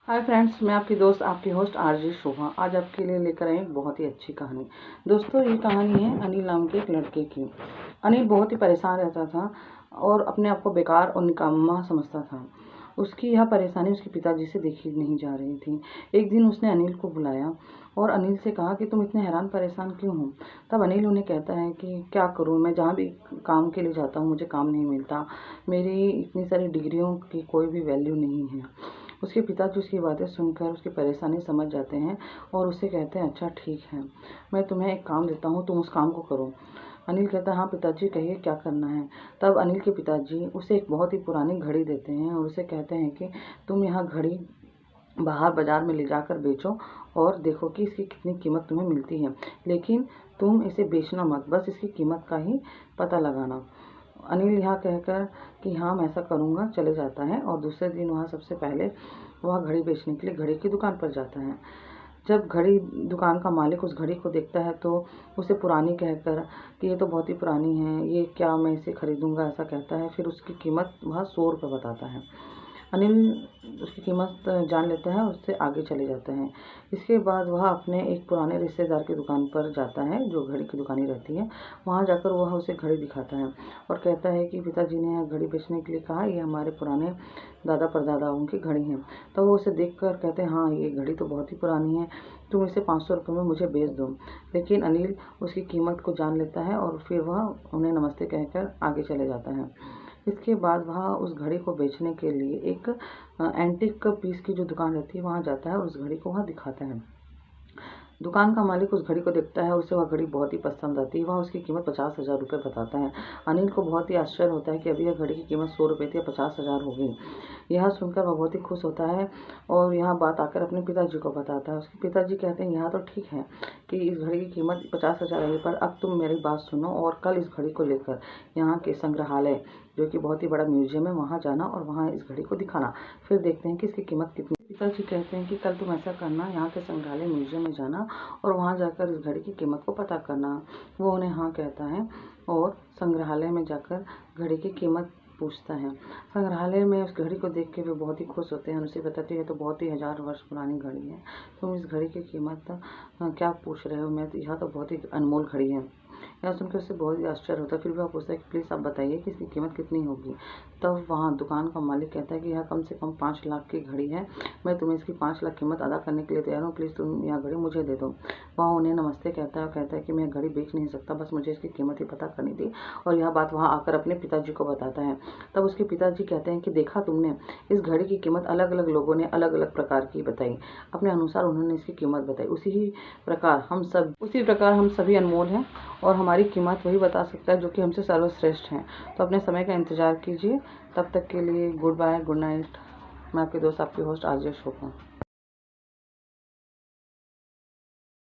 Hi friends, मैं आपकी दोस्त आपकी होस्ट आरजे शोभा आज आपके लिए लेकर आई एक बहुत ही अच्छी कहानी। दोस्तों, ये कहानी है अनिल नाम के एक लड़के की। अनिल बहुत ही परेशान रहता था और अपने आप को बेकार और निकम्मा समझता था। उसकी यह परेशानी उसके पिताजी से देखी नहीं जा रही थी। एक दिन उसने अनिल को बुलाया और अनिल से कहा कि तुम इतने हैरान परेशान क्यों हो। तब अनिल उन्हें कहता है कि क्या करूँ, मैं जहाँ भी काम के लिए जाता हूँ मुझे काम नहीं मिलता। मेरी इतनी सारी डिग्रियों की कोई भी वैल्यू नहीं है। उसके पिताजी उसकी बातें सुनकर उसकी परेशानी समझ जाते हैं और उससे कहते हैं, अच्छा ठीक है, मैं तुम्हें एक काम देता हूँ, तुम उस काम को करो। अनिल कहता है, हाँ पिताजी कहिए क्या करना है। तब अनिल के पिताजी उसे एक बहुत ही पुरानी घड़ी देते हैं और उसे कहते हैं कि तुम यह घड़ी बाहर बाजार में ले जाकर बेचो और देखो कि इसकी कितनी कीमत तुम्हें मिलती है, लेकिन तुम इसे बेचना मत, बस इसकी कीमत का ही पता लगाना। अनिल यह कहकर कि हाँ मैं ऐसा करूँगा चले जाता है और दूसरे दिन वह सबसे पहले वह घड़ी बेचने के लिए घड़ी की दुकान पर जाता है। जब घड़ी दुकान का मालिक उस घड़ी को देखता है तो उसे पुरानी कहकर कि ये तो बहुत ही पुरानी है, ये क्या मैं इसे खरीदूंगा, ऐसा कहता है। फिर उसकी कीमत वह 100 रुपये बताता है। अनिल उसकी कीमत जान लेता है और उससे आगे चले जाते हैं। इसके बाद वह अपने एक पुराने रिश्तेदार की दुकान पर जाता है जो घड़ी की दुकानी रहती है। वहाँ जाकर वह उसे घड़ी दिखाता है और कहता है कि पिताजी ने यह घड़ी बेचने के लिए कहा, ये हमारे पुराने दादा परदादाओं की घड़ी है। तो वो उसे देख कर कहते हैं, हाँ ये घड़ी तो बहुत ही पुरानी है, तुम इसे 500 रुपये में मुझे बेच दो। लेकिन अनिल उसकी कीमत को जान लेता है और फिर वह उन्हें नमस्ते कहकर आगे चले जाता है। इसके बाद वह उस घड़ी को बेचने के लिए एक एंटीक पीस की जो दुकान रहती है वहाँ जाता है और उस घड़ी को वहाँ दिखाता है। दुकान का मालिक उस घड़ी को देखता है, उसे वह घड़ी बहुत ही पसंद आती है। वह उसकी कीमत 50,000 रुपये बताता है। अनिल को बहुत ही आश्चर्य होता है कि अभी यह घड़ी की कीमत 100 रुपये थी, 50,000 हो गई। यह सुनकर वह बहुत ही खुश होता है और यह बात आकर अपने पिताजी को बताता है। उसके पिताजी कहते हैं, यहाँ तो ठीक है कि इस घड़ी की कीमत 50,000 है, पर अब तुम मेरी बात सुनो और कल इस घड़ी को लेकर यहाँ के संग्रहालय, जो कि बहुत ही बड़ा म्यूजियम है, वहाँ जाना और वहाँ इस घड़ी को दिखाना। फिर देखते हैं कि इसकी कीमत कितनी। पिताजी कहते हैं कि कल तुम ऐसा करना, यहाँ के संग्रहालय म्यूजियम में जाना और वहाँ जाकर इस घड़ी की कीमत को पता करना। वो उन्हें हाँ कहता है और संग्रहालय में जाकर घड़ी की कीमत पूछता है। संग्रहालय में उस घड़ी को देख के वे बहुत ही खुश होते हैं। उसे बताते हैं, तो बहुत ही 1000 वर्ष पुरानी घड़ी है, तुम इस घड़ी की कीमत क्या पूछ रहे हो, मैं तो यह तो बहुत ही अनमोल घड़ी है। यह सुनकर उससे बहुत ही आश्चर्य होता है। फिर भी वह पूछता है कि प्लीज़ आप बताइए कि इसकी कीमत कितनी होगी। तब वहाँ दुकान का मालिक कहता है कि यह कम से कम 5 लाख की घड़ी है, मैं तुम्हें इसकी 5 लाख कीमत अदा करने के लिए तैयार हूँ, प्लीज़ तुम यह घड़ी मुझे दे दो। वह उन्हें नमस्ते कहता है और कहता है कि मैं घड़ी बेच नहीं सकता, बस मुझे इसकी कीमत ही पता करनी थी। और यह बात वहाँ आकर अपने पिताजी को बताता है। तब उसके पिताजी कहते हैं कि देखा तुमने, इस घड़ी की कीमत अलग अलग लोगों ने अलग अलग प्रकार की बताई, अपने अनुसार उन्होंने इसकी कीमत बताई। उसी प्रकार हम सभी अनमोल हैं और हमारी कीमत वही बता सकता है जो कि हमसे सर्वश्रेष्ठ हैं। तो अपने समय का इंतज़ार कीजिए। तब तक के लिए गुड बाय, गुड नाइट। मैं आपकी दोस्त आपकी होस्ट आरजे शोभा।